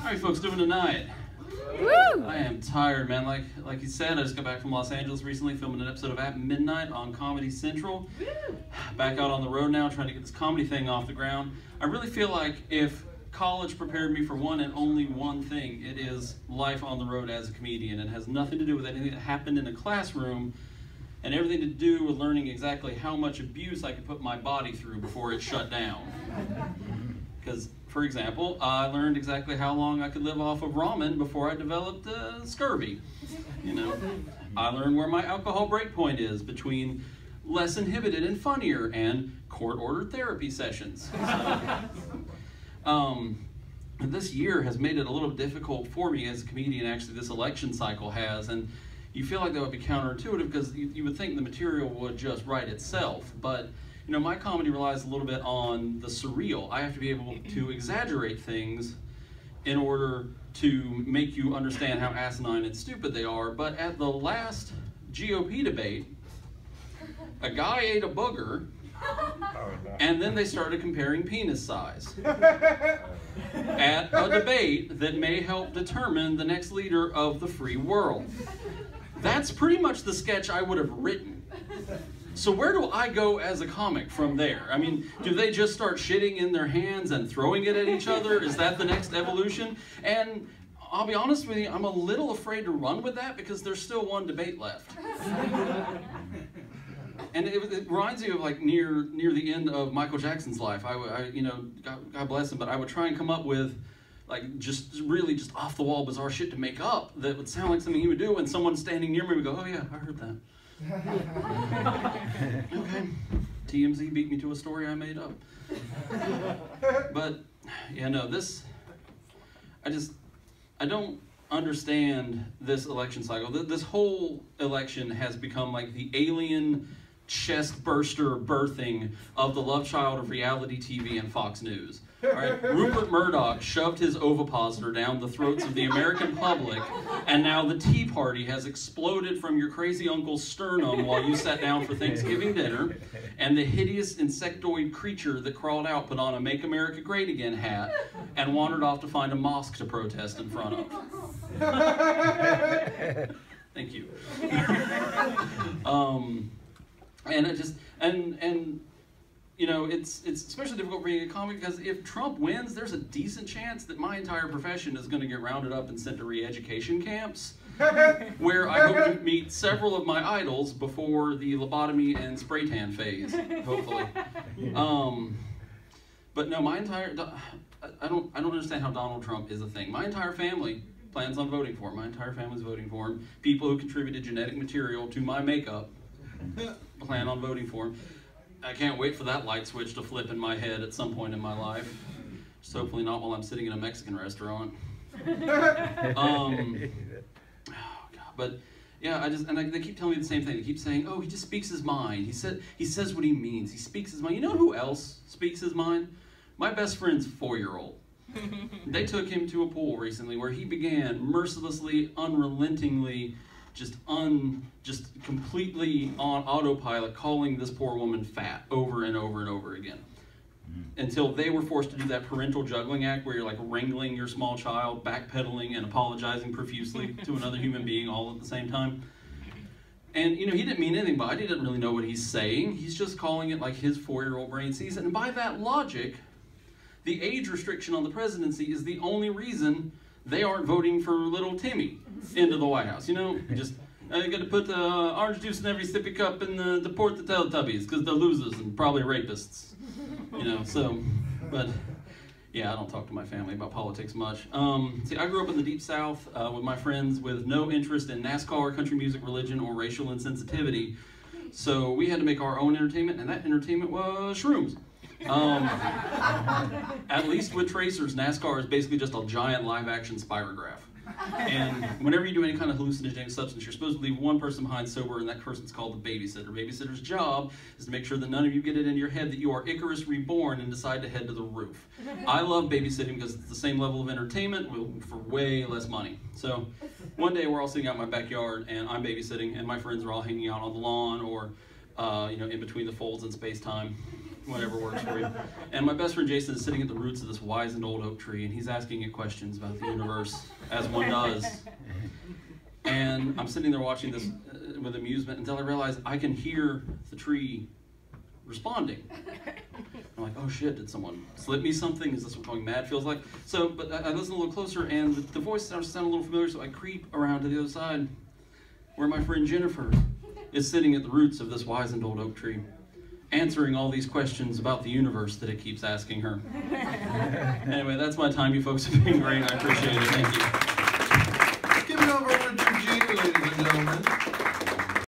How are you folks doing tonight? Woo! I am tired, man. Like you said, I just got back from Los Angeles recently, filming an episode of At Midnight on Comedy Central. Back out on the road now, trying to get this comedy thing off the ground. I really feel like if college prepared me for one and only one thing, it is life on the road as a comedian. It has nothing to do with anything that happened in a classroom, and everything to do with learning exactly how much abuse I could put my body through before it shut down. Because, for example, I learned exactly how long I could live off of ramen before I developed scurvy. You know, I learned where my alcohol break point is between less inhibited and funnier and court-ordered therapy sessions. So, this year has made it a little difficult for me as a comedian. Actually, this election cycle has, and you feel like that would be counterintuitive because you would think the material would just write itself, but you know, my comedy relies a little bit on the surreal. I have to be able to exaggerate things in order to make you understand how asinine and stupid they are. But at the last GOP debate, a guy ate a booger, and then they started comparing penis size at a debate that may help determine the next leader of the free world. That's pretty much the sketch I would have written. So where do I go as a comic from there? I mean, do they just start shitting in their hands and throwing it at each other? Is that the next evolution? And I'll be honest with you, I'm a little afraid to run with that because there's still one debate left. And it reminds me of like near the end of Michael Jackson's life. I you know, God bless him, but I would try and come up with like just really just off the wall bizarre shit to make up that would sound like something he would do, and someone standing near me would go, "Oh yeah, I heard that." Okay, TMZ beat me to a story I made up. But yeah, no, I don't understand this election cycle. This whole election has become like the alien chest burster birthing of the love child of reality TV and Fox News. All right, Rupert Murdoch shoved his ovipositor down the throats of the American public, and now the Tea Party has exploded from your crazy uncle's sternum while you sat down for Thanksgiving dinner, and the hideous insectoid creature that crawled out put on a Make America Great Again hat and wandered off to find a mosque to protest in front of. Thank you. And it just, and you know, it's especially difficult being a comic because if Trump wins, there's a decent chance that my entire profession is going to get rounded up and sent to re-education camps, where I hope to meet several of my idols before the lobotomy and spray tan phase, hopefully. But no, I don't understand how Donald Trump is a thing. My entire family plans on voting for him. My entire family's voting for him. People who contributed genetic material to my makeup plan on voting for him. I can't wait for that light switch to flip in my head at some point in my life. Just hopefully not while I'm sitting in a Mexican restaurant. Oh God, but yeah, they keep telling me the same thing. They keep saying, "Oh, he just speaks his mind. He says what he means. He speaks his mind." You know who else speaks his mind? My best friend's 4-year-old. They took him to a pool recently where he began mercilessly, unrelentingly, just completely on autopilot calling this poor woman fat over and over and over again. Until they were forced to do that parental juggling act where you're like wrangling your small child, backpedaling and apologizing profusely to another human being all at the same time. And you know, he didn't mean anything by it. He didn't really know what he's saying. He's just calling it like his 4-year-old brain sees it. And by that logic, the age restriction on the presidency is the only reason they aren't voting for little Timmy into the White House. You know, just you got to put orange juice in every sippy cup and deport the Teletubbies because they're losers and probably rapists. You know, so, but yeah, I don't talk to my family about politics much. See, I grew up in the Deep South with my friends with no interest in NASCAR, country music, religion, or racial insensitivity. So we had to make our own entertainment, and that entertainment was shrooms. At least with tracers, NASCAR is basically just a giant live-action spirograph. And whenever you do any kind of hallucinogenic substance, you're supposed to leave one person behind sober, and that person's called the babysitter. Babysitter's job is to make sure that none of you get it in your head that you are Icarus reborn and decide to head to the roof. I love babysitting because it's the same level of entertainment for way less money. So one day we're all sitting out in my backyard, and I'm babysitting, and my friends are all hanging out on the lawn or you know, in between the folds in space-time. whatever works for you. And my best friend Jason is sitting at the roots of this wizened old oak tree, and he's asking it questions about the universe, as one does. And I'm sitting there watching this with amusement until I realize I can hear the tree responding. I'm like, oh shit, did someone slip me something? Is this what going mad feels like? So, but I listen a little closer, and the voice starts to sound a little familiar, so I creep around to the other side, where my friend Jennifer is sitting at the roots of this wizened old oak tree, answering all these questions about the universe that it keeps asking her. Anyway, that's my time. You folks have been great. I appreciate it. Thank you. Give it over to Gina, ladies and gentlemen.